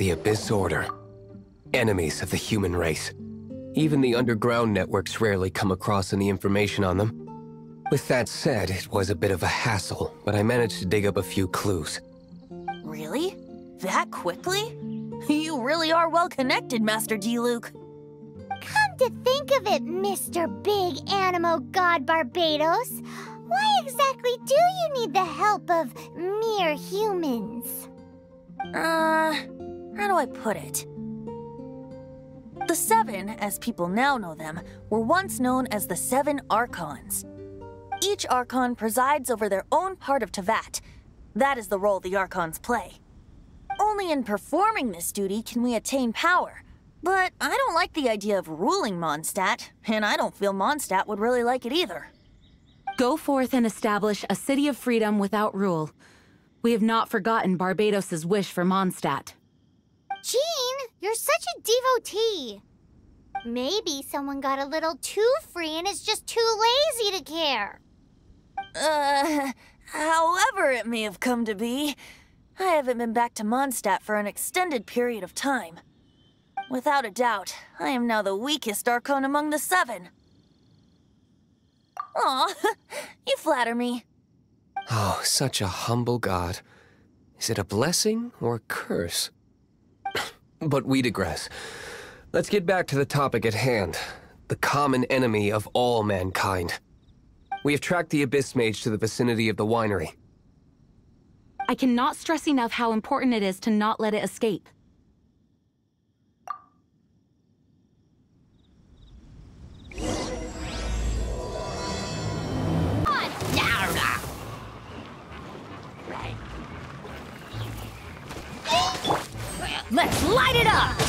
The Abyss Order. Enemies of the human race. Even the underground networks rarely come across any information on them. With that said, it was a bit of a hassle, but I managed to dig up a few clues. Really? That quickly? You really are well connected, Master D-Luke. Come to think of it, Mr. Big Animo God Barbados, why exactly do you need the help of mere humans? How do I put it? The Seven, as people now know them, were once known as the Seven Archons. Each Archon presides over their own part of Teyvat. That is the role the Archons play. Only in performing this duty can we attain power. But I don't like the idea of ruling Mondstadt, and I don't feel Mondstadt would really like it either. Go forth and establish a city of freedom without rule. We have not forgotten Barbados' wish for Mondstadt. Jean, you're such a devotee. Maybe someone got a little too free and is just too lazy to care. However it may have come to be, I haven't been back to Mondstadt for an extended period of time. Without a doubt, I am now the weakest Archon among the Seven. Aw, you flatter me. Oh, such a humble god. Is it a blessing or a curse? But we digress. Let's get back to the topic at hand. The common enemy of all mankind. We have tracked the Abyss Mage to the vicinity of the winery. I cannot stress enough how important it is to not let it escape. Let's light it up!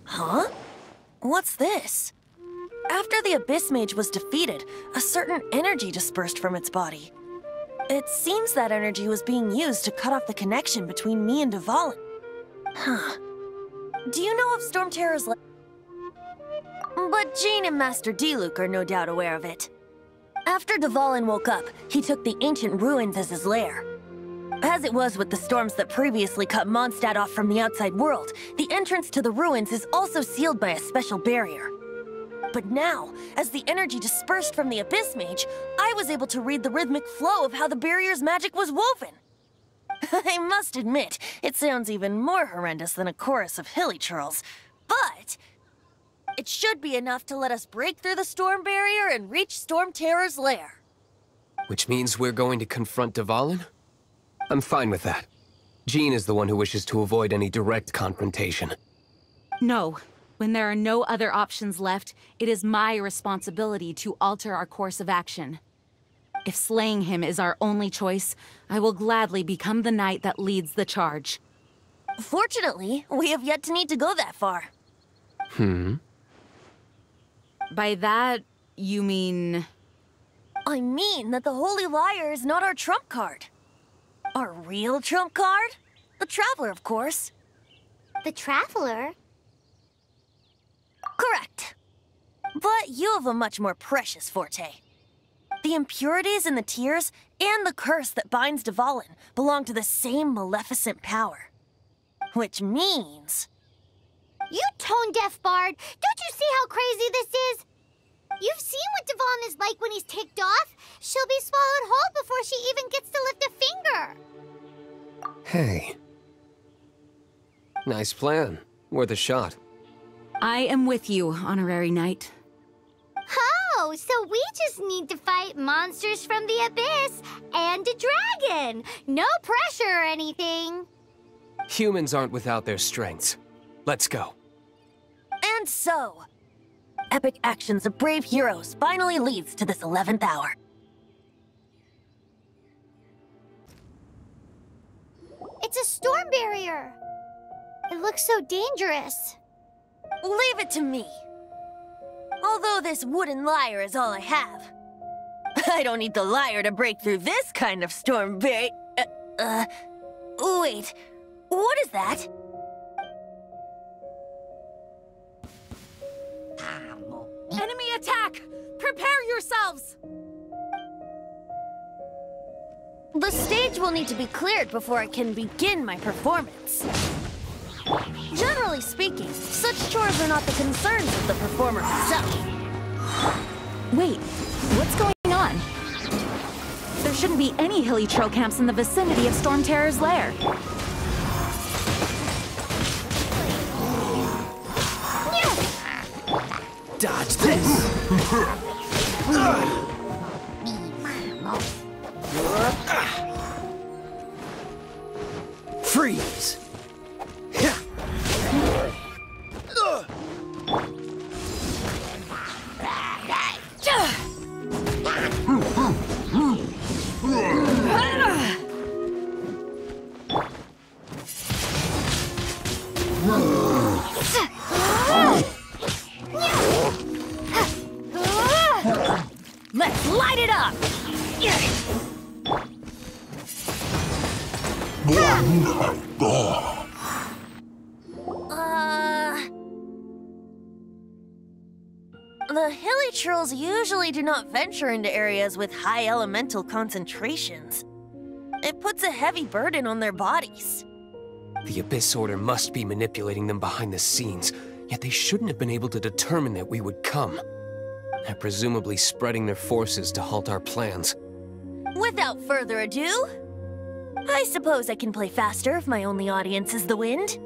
Huh? What's this? After the Abyss Mage was defeated, a certain energy dispersed from its body. It seems that energy was being used to cut off the connection between me and Dvalin. Huh. Do you know of Storm Terror's But Jean and Master D-Luke are no doubt aware of it. After Dvalin woke up, he took the ancient ruins as his lair. As it was with the storms that previously cut Mondstadt off from the outside world, the entrance to the ruins is also sealed by a special barrier. But now, as the energy dispersed from the Abyss Mage, I was able to read the rhythmic flow of how the barrier's magic was woven. I must admit, it sounds even more horrendous than a chorus of hilly churls, but it should be enough to let us break through the storm barrier and reach Storm Terror's lair. Which means we're going to confront Dvalin? I'm fine with that. Jean is the one who wishes to avoid any direct confrontation. No. When there are no other options left, it is my responsibility to alter our course of action. If slaying him is our only choice, I will gladly become the knight that leads the charge. Fortunately, we have yet to need to go that far. By that, you mean... I mean that the Holy Liar is not our trump card. Our real trump card? The Traveler, of course. The Traveler? Correct. But you have a much more precious forte. The impurities in the tears and the curse that binds Dvalin belong to the same maleficent power. Which means... You tone-deaf bard! Don't you see how crazy this is? You've seen what Dvalin is like when he's ticked off. She'll be swallowed whole before she even gets to lift a finger. Hey. Nice plan. Worth a shot. I am with you, Honorary Knight. Oh, so we just need to fight monsters from the Abyss and a dragon. No pressure or anything. Humans aren't without their strengths. Let's go. And so, epic actions of brave heroes finally leads to this 11th hour. It's a storm barrier. It looks so dangerous. Leave it to me. Although this wooden lyre is all I have, I don't need the lyre to break through this kind of storm barrier. Wait, what is that? Enemy attack! Prepare yourselves! The stage will need to be cleared before I can begin my performance. Generally speaking, such chores are not the concerns of the performer himself. Wait, what's going on? There shouldn't be any hilly trail camps in the vicinity of Storm Terror's lair. Dodge this! Freeze! Let's light it up! The hilly trolls usually do not venture into areas with high elemental concentrations. It puts a heavy burden on their bodies. The Abyss Order must be manipulating them behind the scenes, yet they shouldn't have been able to determine that we would come. They're presumably spreading their forces to halt our plans. Without further ado, I suppose I can play faster if my only audience is the wind.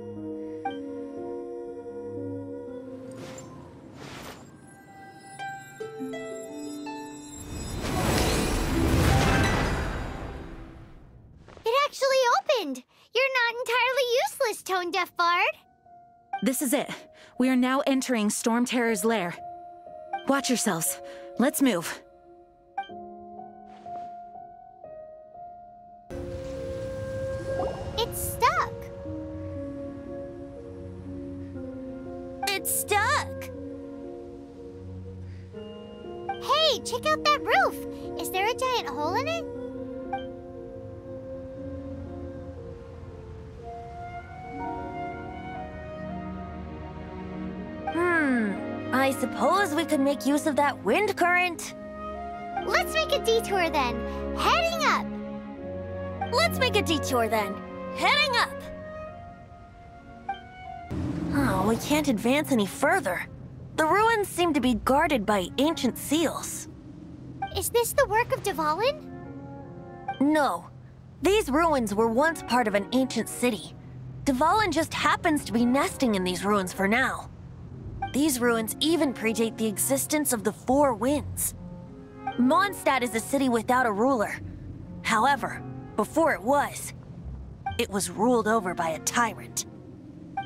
It actually opened. You're not entirely useless, Tone Deaf Bard. This is it. We are now entering Storm Terror's lair. Watch yourselves. Let's move. It's stuck. It's stuck! Hey, check out that roof. Is there a giant hole in it? I suppose we could make use of that wind current. Let's make a detour then. Heading up. Let's make a detour then. Heading up! Oh, we can't advance any further. The ruins seem to be guarded by ancient seals. Is this the work of Dvalin? No. These ruins were once part of an ancient city. Dvalin just happens to be nesting in these ruins for now. These ruins even predate the existence of the Four Winds. Mondstadt is a city without a ruler. However, before it was ruled over by a tyrant.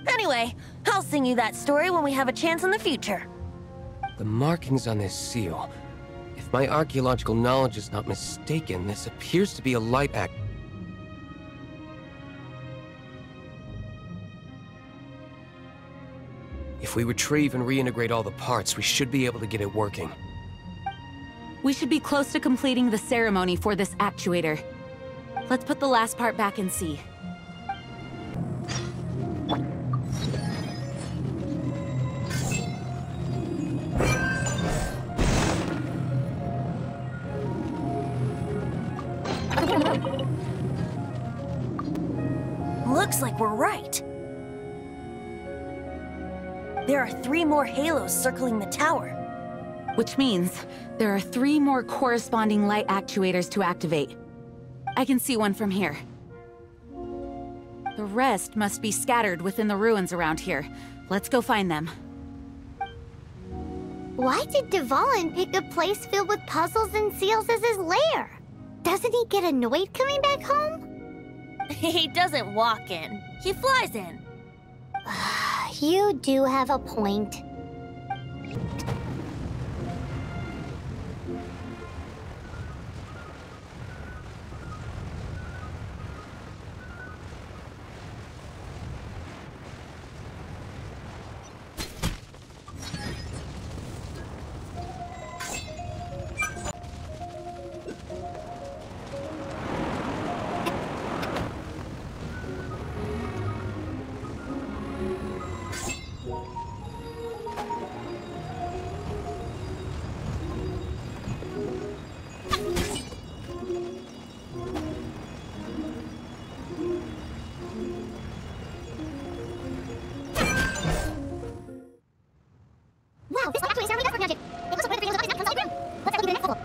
Anyway, I'll sing you that story when we have a chance in the future. The markings on this seal. If my archaeological knowledge is not mistaken, this appears to be a light act. If we retrieve and reintegrate all the parts, we should be able to get it working. We should be close to completing the ceremony for this actuator. Let's put the last part back and see. Looks like we're right. There are 3 more halos circling the tower. Which means there are 3 more corresponding light actuators to activate. I can see one from here. The rest must be scattered within the ruins around here. Let's go find them. Why did Dvalin pick a place filled with puzzles and seals as his lair? Doesn't he get annoyed coming back home? He doesn't walk in. He flies in. You do have a point. Wow, this one actually is sounding like magic. It looks like one of the videos of comes out of the ground. Let's look at the next level.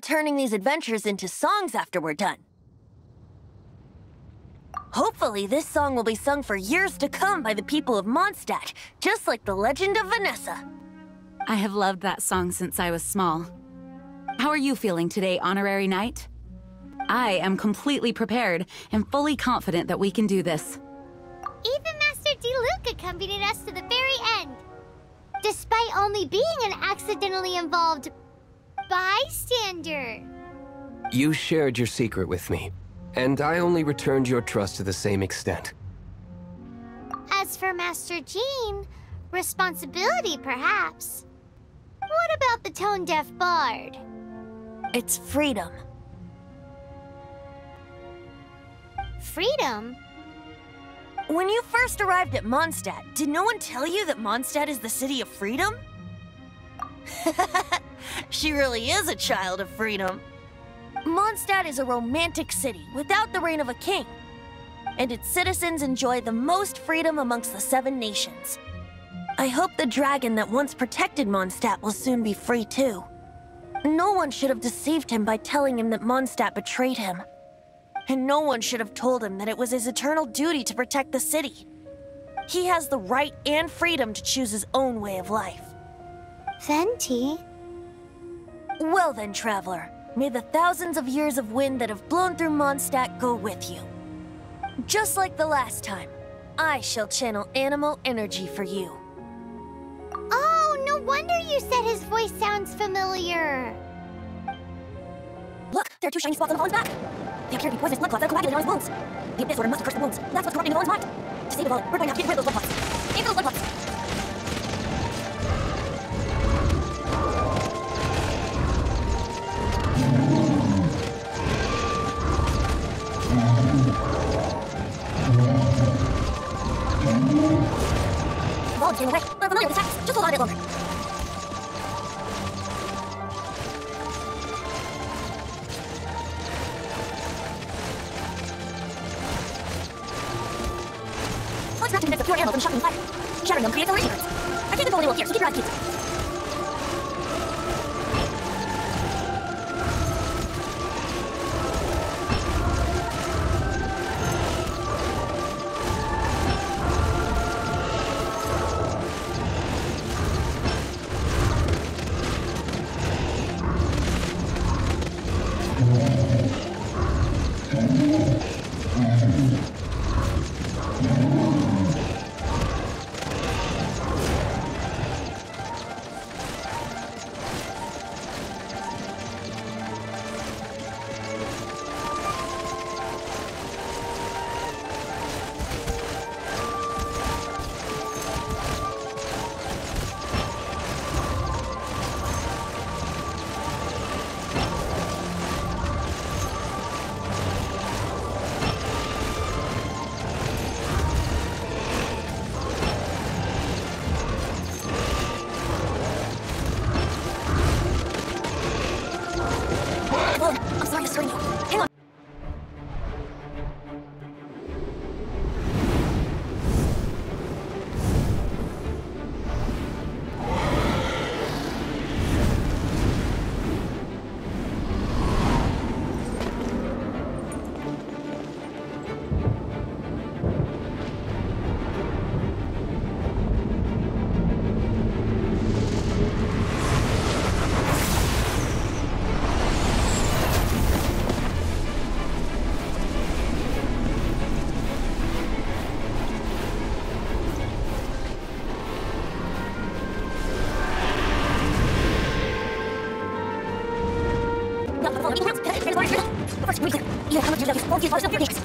Turning these adventures into songs after we're done. Hopefully, this song will be sung for years to come by the people of Mondstadt, just like the legend of Vanessa. I have loved that song since I was small. How are you feeling today, Honorary Knight? I am completely prepared and fully confident that we can do this. Even Master Diluc accompanied us to the very end, despite only being an accidentally involved bystander. You shared your secret with me, and I only returned your trust to the same extent. As for Master Jean, responsibility perhaps. What about the tone-deaf bard? It's freedom. Freedom? When you first arrived at Mondstadt, did no one tell you that Mondstadt is the city of freedom? She really is a child of freedom. Mondstadt is a romantic city without the reign of a king, and its citizens enjoy the most freedom amongst the 7 nations. I hope the dragon that once protected Mondstadt will soon be free too. No one should have deceived him by telling him that Mondstadt betrayed him. And no one should have told him that it was his eternal duty to protect the city. He has the right and freedom to choose his own way of life. Venti? Well then, traveler, may the thousands of years of wind that have blown through Mondstadt go with you. Just like the last time, I shall channel animal energy for you. Oh, no wonder you said his voice sounds familiar. Look, there are 2 shiny spots on the Fallen's back. They appear to be poisonous blood clots that coagulated on his wounds. The abyss order must have cursed the wounds. That's what's corrupting Valen's mind. To save Valen, we're going to have to get rid of those blood clots. Aim for those blood clots. Valen's getting away. I'm familiar with his tactics. Just hold on a bit longer. Let's not convince the pure animals and shocking fire. Shattering them creates a radiance. I think the Volan will appear, so keep your eyes peeled. I'm sorry to strain you. Hang on. First, we clear. You have to do this. Won't get yourself your kicks.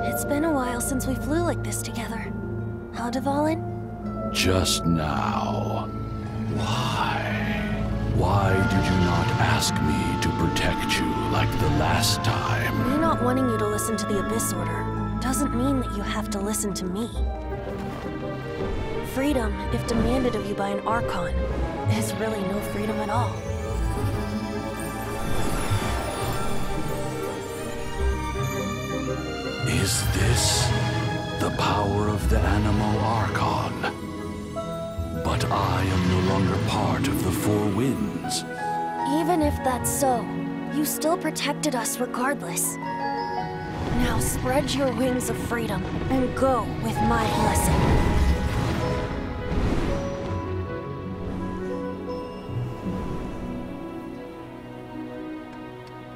It's been a while since we flew like this together. Huh, Dvalin? Just now. Why? Why did you not ask me to protect you like the last time? Me not wanting you to listen to the Abyss Order doesn't mean that you have to listen to me. Freedom, if demanded of you by an Archon, is really no freedom at all. Is this the power of the Animal Archon? But I am no longer part of the Four Winds. Even if that's so, you still protected us regardless. Now spread your wings of freedom and go with my blessing.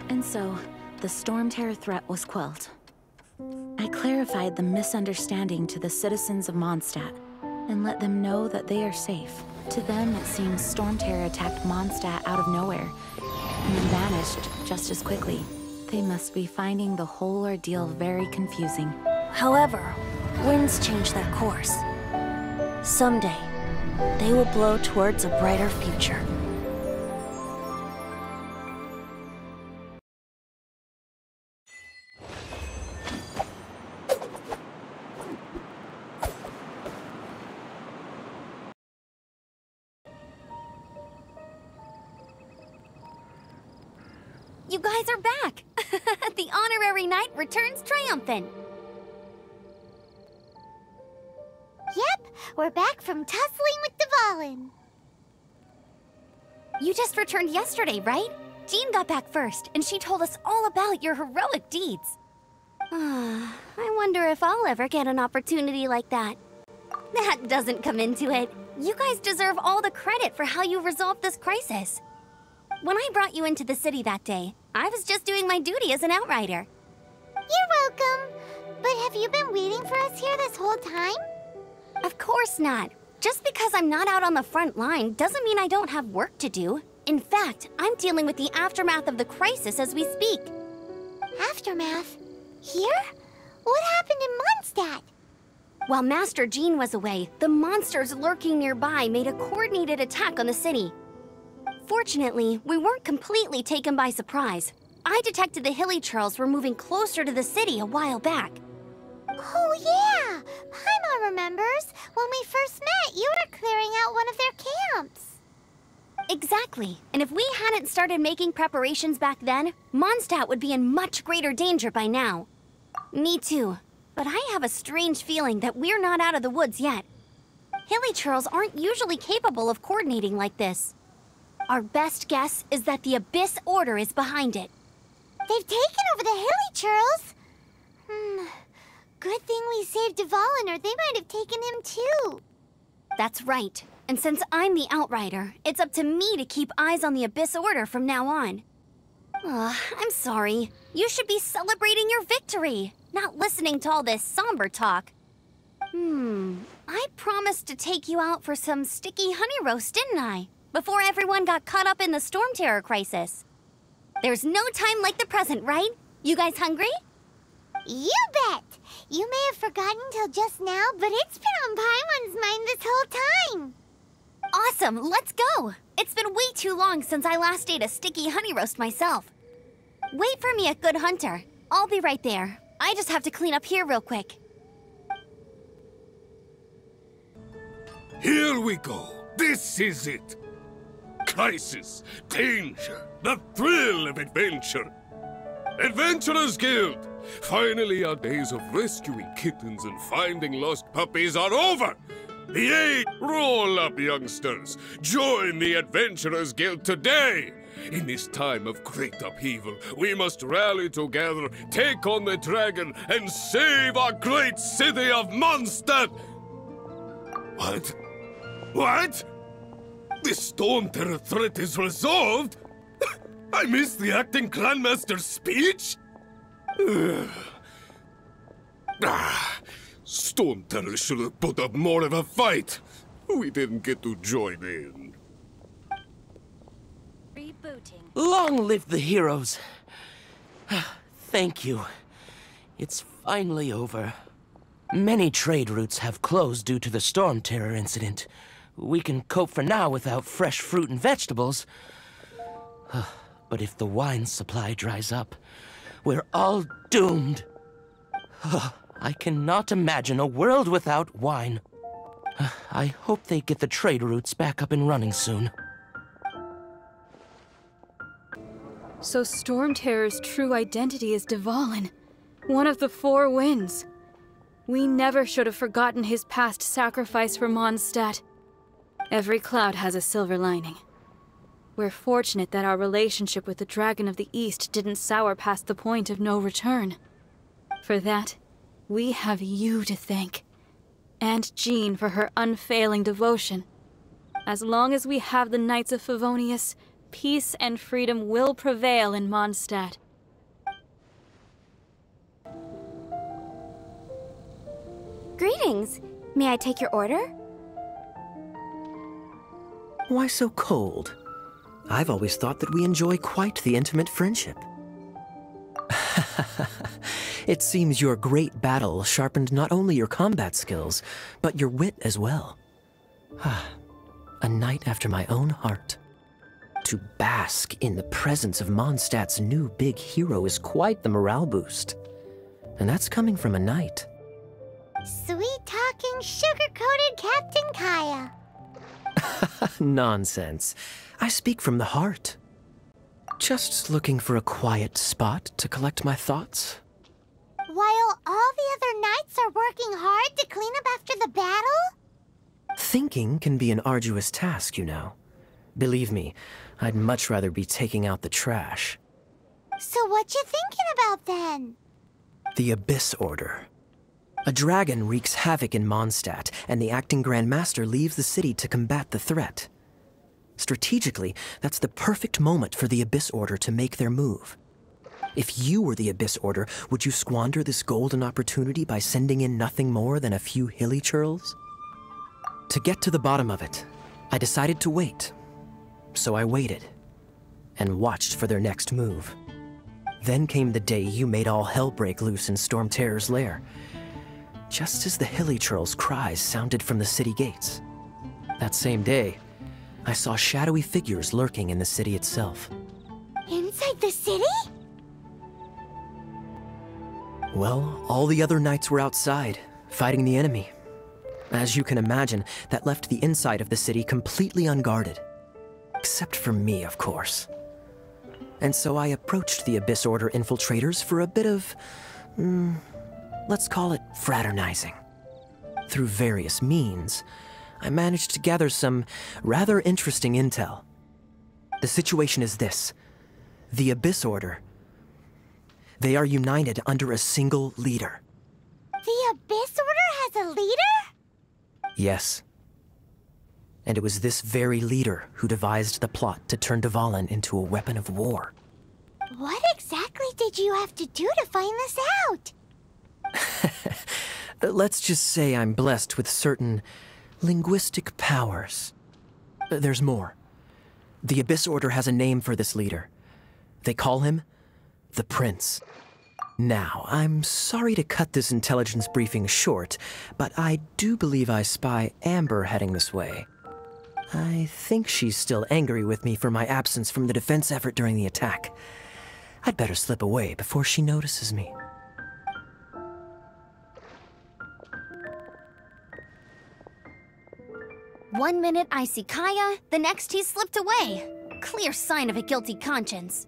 And so, the Storm Terror threat was quelled. I clarified the misunderstanding to the citizens of Mondstadt, and let them know that they are safe. To them, it seems Storm Terror attacked Mondstadt out of nowhere, and then vanished just as quickly. They must be finding the whole ordeal very confusing. However, winds change their course. Someday, they will blow towards a brighter future. You guys are back! The honorary knight returns triumphant. Yep, we're back from tussling with Dvalin. You just returned yesterday, right? Jean got back first, and she told us all about your heroic deeds. I wonder if I'll ever get an opportunity like that. That doesn't come into it. You guys deserve all the credit for how you resolved this crisis. When I brought you into the city that day, I was just doing my duty as an outrider. You're welcome. But have you been waiting for us here this whole time? Of course not. Just because I'm not out on the front line doesn't mean I don't have work to do. In fact, I'm dealing with the aftermath of the crisis as we speak. Aftermath? Here? What happened in Mondstadt? While Master Jean was away, the monsters lurking nearby made a coordinated attack on the city. Fortunately, we weren't completely taken by surprise. I detected the Hilly Churls were moving closer to the city a while back. Oh yeah! Paimon remembers. When we first met, you were clearing out one of their camps. Exactly. And if we hadn't started making preparations back then, Mondstadt would be in much greater danger by now. Me too. But I have a strange feeling that we're not out of the woods yet. Hilly Churls aren't usually capable of coordinating like this. Our best guess is that the Abyss Order is behind it. They've taken over the Hilly Churls? Good thing we saved Dvalin, or they might have taken him too. That's right. And since I'm the Outrider, it's up to me to keep eyes on the Abyss Order from now on. I'm sorry. You should be celebrating your victory, not listening to all this somber talk. I promised to take you out for some sticky honey roast, didn't I? Before everyone got caught up in the Storm Terror crisis. There's no time like the present, right? You guys hungry? You bet! You may have forgotten till just now, but it's been on Paimon's mind this whole time. Awesome, let's go! It's been way too long since I last ate a sticky honey roast myself. Wait for me at Good Hunter. I'll be right there. I just have to clean up here real quick. Here we go. This is it. Crisis, danger, the thrill of adventure. Adventurers Guild! Finally, our days of rescuing kittens and finding lost puppies are over! Yay! Roll up, youngsters! Join the Adventurers Guild today! In this time of great upheaval, we must rally together, take on the dragon, and save our great city of Mondstadt! What? What? The Storm Terror threat is resolved? I missed the acting clanmaster's speech? Storm Terror should have put up more of a fight. We didn't get to join in. Rebooting. Long live the heroes. Thank you. It's finally over. Many trade routes have closed due to the Storm Terror incident. We can cope for now without fresh fruit and vegetables. But if the wine supply dries up, we're all doomed. I cannot imagine a world without wine. I hope they get the trade routes back up and running soon. So Storm Terror's true identity is Dvalin, one of the Four Winds. We never should have forgotten his past sacrifice for Mondstadt. Every cloud has a silver lining. We're fortunate that our relationship with the Dragon of the East didn't sour past the point of no return. For that, we have you to thank. And Jean for her unfailing devotion. As long as we have the Knights of Favonius, peace and freedom will prevail in Mondstadt. Greetings. May I take your order? Why so cold? I've always thought that we enjoy quite the intimate friendship. It seems your great battle sharpened not only your combat skills, but your wit as well. A knight after my own heart. To bask in the presence of Mondstadt's new big hero is quite the morale boost. And that's coming from a knight. Sweet-talking, sugar-coated Captain Kaya. Nonsense. I speak from the heart. Just looking for a quiet spot to collect my thoughts. While all the other knights are working hard to clean up after the battle? Thinking can be an arduous task, you know. Believe me, I'd much rather be taking out the trash. So what you thinking about then? The Abyss Order. A dragon wreaks havoc in Mondstadt, and the acting Grand Master leaves the city to combat the threat. Strategically, that's the perfect moment for the Abyss Order to make their move. If you were the Abyss Order, would you squander this golden opportunity by sending in nothing more than a few hilly churls? To get to the bottom of it, I decided to wait. So I waited, and watched for their next move. Then came the day you made all hell break loose in Storm Terror's lair, just as the hilly churls' cries sounded from the city gates. That same day, I saw shadowy figures lurking in the city itself. Inside the city? Well, all the other knights were outside, fighting the enemy. As you can imagine, that left the inside of the city completely unguarded. Except for me, of course. And so I approached the Abyss Order infiltrators for a bit of, let's call it fraternizing. Through various means, I managed to gather some rather interesting intel. The situation is this. The Abyss Order, they are united under a single leader. The Abyss Order has a leader? Yes. And it was this very leader who devised the plot to turn Dvalin into a weapon of war. What exactly did you have to do to find this out? Let's just say I'm blessed with certain linguistic powers. There's more. The Abyss Order has a name for this leader. They call him the Prince. Now, I'm sorry to cut this intelligence briefing short, but I do believe I spy Amber heading this way. I think she's still angry with me for my absence from the defense effort during the attack. I'd better slip away before she notices me. One minute I see Kaya, the next he's slipped away. Clear sign of a guilty conscience.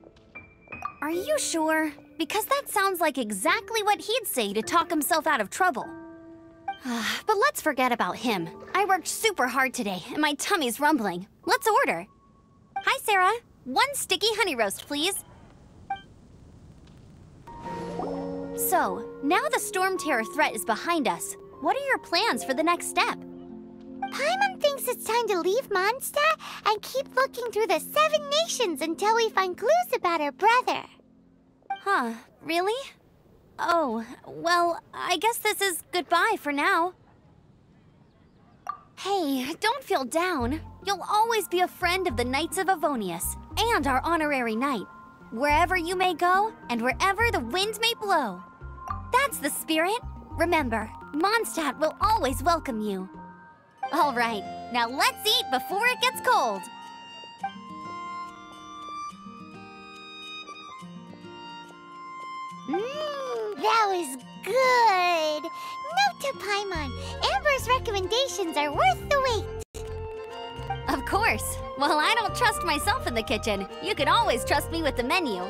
Are you sure? Because that sounds like exactly what he'd say to talk himself out of trouble. But let's forget about him. I worked super hard today, and my tummy's rumbling. Let's order. Hi, Sarah. 1 sticky honey roast, please. So, now the Storm Terror threat is behind us. What are your plans for the next step? Paimon thinks it's time to leave Mondstadt and keep looking through the 7 nations until we find clues about her brother. Huh, really? Oh, well, I guess this is goodbye for now. Hey, don't feel down. You'll always be a friend of the Knights of Favonius, and our honorary knight. Wherever you may go, and wherever the wind may blow. That's the spirit. Remember, Mondstadt will always welcome you. All right, now let's eat before it gets cold. That was good. Note to Paimon, Amber Amber's recommendations are worth the wait. Of course. Well, I don't trust myself in the kitchen. You can always trust me with the menu.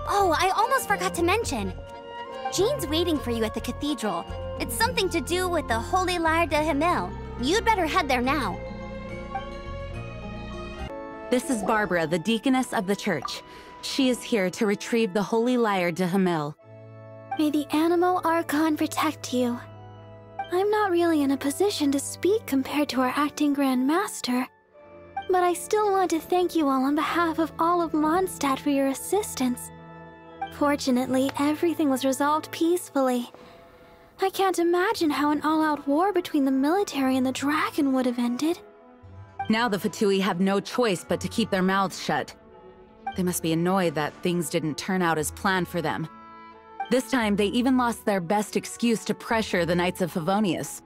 Oh, I almost forgot to mention. Jean's waiting for you at the cathedral. It's something to do with the Holy Lyre de Himmel. You'd better head there now. This is Barbara, the deaconess of the church. She is here to retrieve the Holy Lyre de Himmel. May the Animal Archon protect you. I'm not really in a position to speak compared to our acting Grand Master, but I still want to thank you all on behalf of all of Mondstadt for your assistance. Fortunately, everything was resolved peacefully. I can't imagine how an all-out war between the military and the dragon would have ended. Now the Fatui have no choice but to keep their mouths shut. They must be annoyed that things didn't turn out as planned for them. This time, they even lost their best excuse to pressure the Knights of Favonius.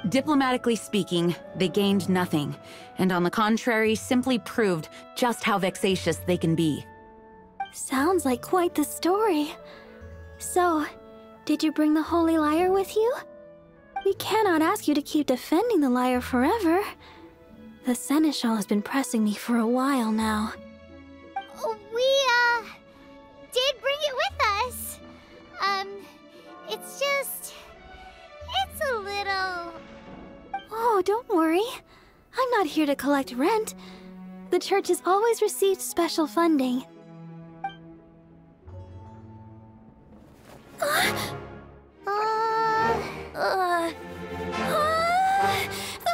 Diplomatically speaking, they gained nothing, and on the contrary, simply proved just how vexatious they can be. Sounds like quite the story. So, did you bring the Holy Lyre with you? We cannot ask you to keep defending the lyre forever. The Seneschal has been pressing me for a while now. We, did bring it with us. It's a little... Oh, don't worry. I'm not here to collect rent. The church has always received special funding. The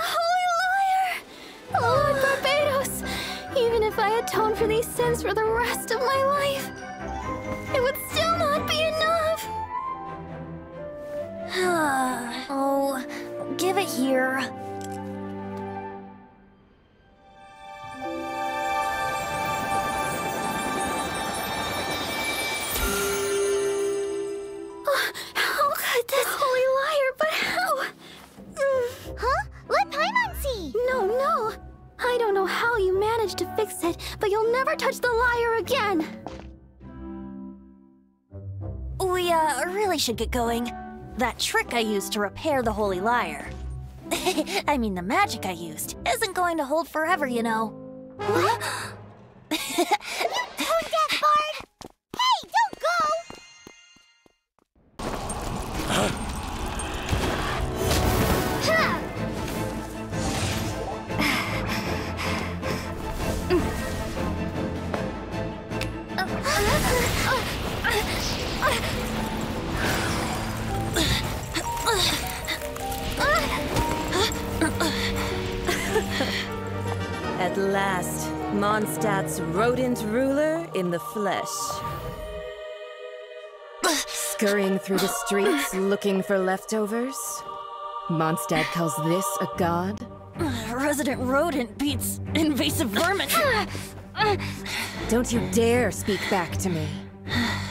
Holy Lyre! Lord Barbados! Even if I atone for these sins for the rest of my life, it would still not be enough! Oh, give it here. How could this Holy Lyre, but how? Huh? Let Paimon see! No. I don't know how you managed to fix it, but you'll never touch the lyre again! We, really should get going. That trick I used to repair the Holy Lyre. I mean, the magic I used isn't going to hold forever, you know. What? You tone-deaf bard! Hey, don't go! At last, Mondstadt's rodent ruler in the flesh. Scurrying through the streets looking for leftovers? Mondstadt calls this a god? Resident rodent beats invasive vermin. Don't you dare speak back to me,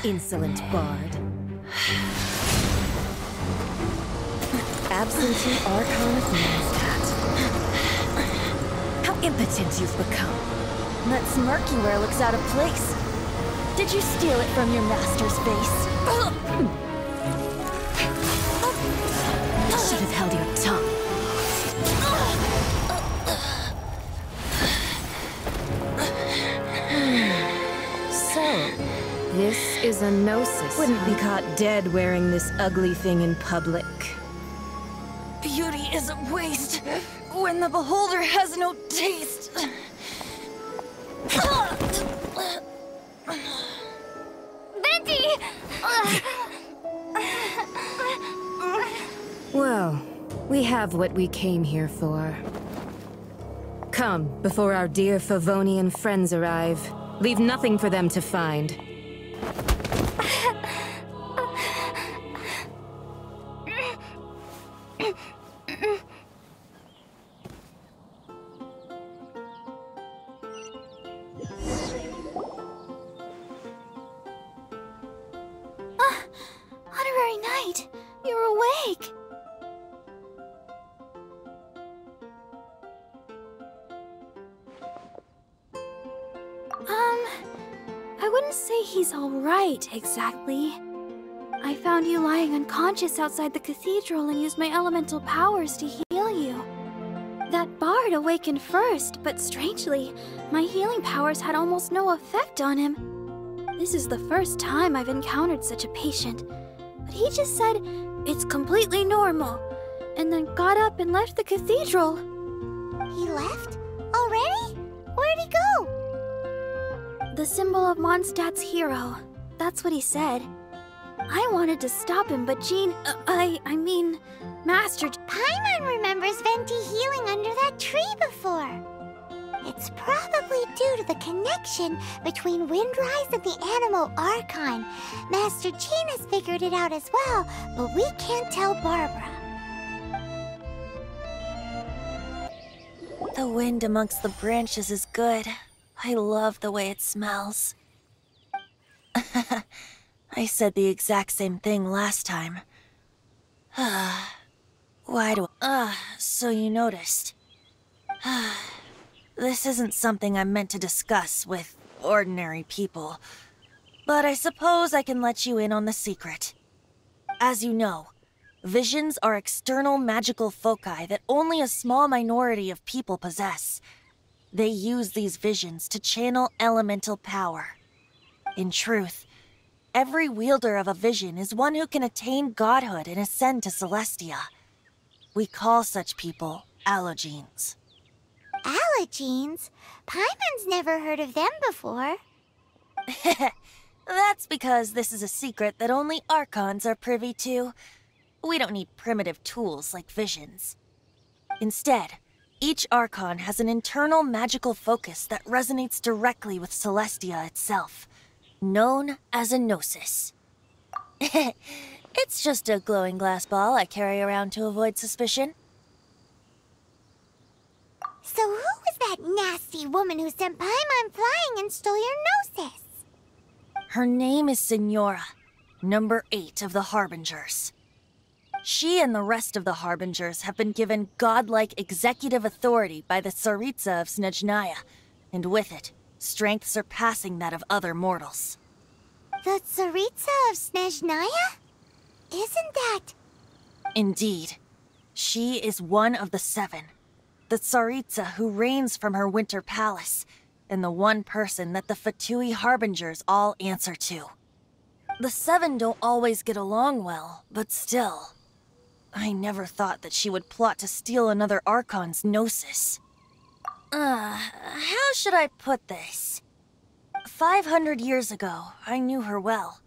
insolent bard. Absentee Archon of Mondstadt. How impotent you've become. That smirk you wear looks out of place. Did you steal it from your master's face? You should have held your tongue. So, this is a gnosis. Wouldn't be caught dead wearing this ugly thing in public. Beauty is a waste when the beholder has no taste. Venti! Well, we have what we came here for. Come, before our dear Favonian friends arrive. Leave nothing for them to find. Honorary Knight, you're awake. I wouldn't say he's all right, exactly. I found you lying unconscious outside the cathedral and used my elemental powers to heal you. That bard awakened first, but strangely, my healing powers had almost no effect on him. This is the first time I've encountered such a patient, but he just said it's completely normal, and then got up and left the cathedral. He left? Already? Where'd he go? The symbol of Mondstadt's hero. That's what he said. I wanted to stop him, but Jean, I mean, Master... Paimon remembers Venti healing under that tree before. It's probably due to the connection between Windrise and the Animal Archon. Master Jean has figured it out as well, but we can't tell Barbara. The wind amongst the branches is good. I love the way it smells. I said the exact same thing last time. Why do... so you noticed. This isn't something I'm meant to discuss with ordinary people, but I suppose I can let you in on the secret. As you know, visions are external magical foci that only a small minority of people possess. They use these visions to channel elemental power. In truth, every wielder of a vision is one who can attain godhood and ascend to Celestia. We call such people allogenes. Allogenes? Paimon's never heard of them before. That's because this is a secret that only Archons are privy to. We don't need primitive tools like visions. Instead, each Archon has an internal magical focus that resonates directly with Celestia itself, known as a gnosis. It's just a glowing glass ball I carry around to avoid suspicion. So who was that nasty woman who sent Paimon flying and stole your gnosis? Her name is Signora, number 8 of the Harbingers. She and the rest of the Harbingers have been given godlike executive authority by the Tsaritsa of Snezhnaya, and with it, strength surpassing that of other mortals. The Tsaritsa of Snezhnaya? Isn't that... Indeed. She is one of the 7, the Tsaritsa who reigns from her winter palace, and the one person that the Fatui Harbingers all answer to. The 7 don't always get along well, but still... I never thought that she would plot to steal another Archon's gnosis. How should I put this? 500 years ago, I knew her well,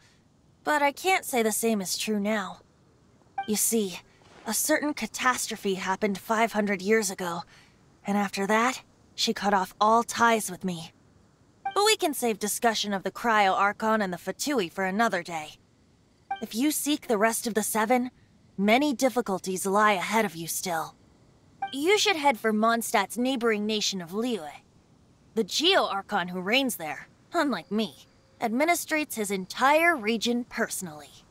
but I can't say the same is true now. You see, a certain catastrophe happened 500 years ago, and after that, she cut off all ties with me. But we can save discussion of the Cryo Archon and the Fatui for another day. If you seek the rest of the 7, many difficulties lie ahead of you still. You should head for Mondstadt's neighboring nation of Liyue. The Geo-Archon who reigns there, unlike me, administrates his entire region personally.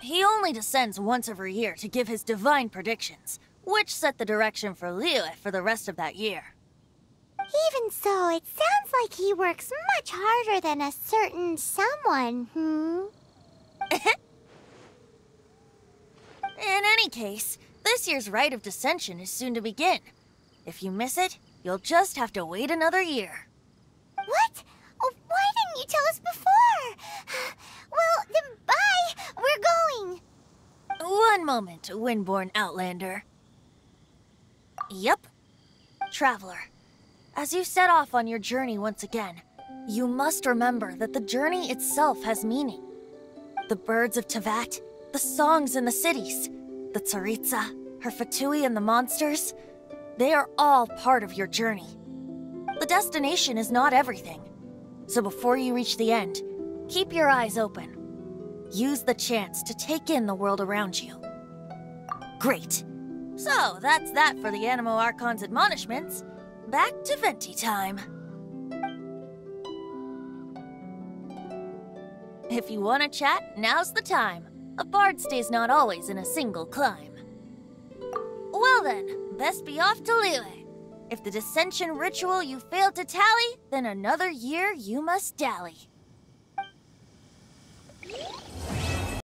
He only descends once every year to give his divine predictions, which set the direction for Liyue for the rest of that year. Even so, it sounds like he works much harder than a certain someone, In any case, this year's Rite of Descension is soon to begin. If you miss it, you'll just have to wait another year. What? Oh, why didn't you tell us before? Well, then bye! We're going! One moment, Windborn Outlander. Yep. Traveler, as you set off on your journey once again, you must remember that the journey itself has meaning. The birds of Tevat, the songs in the cities, the Tsaritsa, her Fatui and the monsters, they are all part of your journey. The destination is not everything, so before you reach the end, keep your eyes open. Use the chance to take in the world around you. Great. So, that's that for the Animo Archon's admonishments. Back to Venti time. If you want to chat, now's the time. A bard stays not always in a single clime. Well then, best be off to Liyue. If the Dissension ritual you failed to tally, then another year you must dally.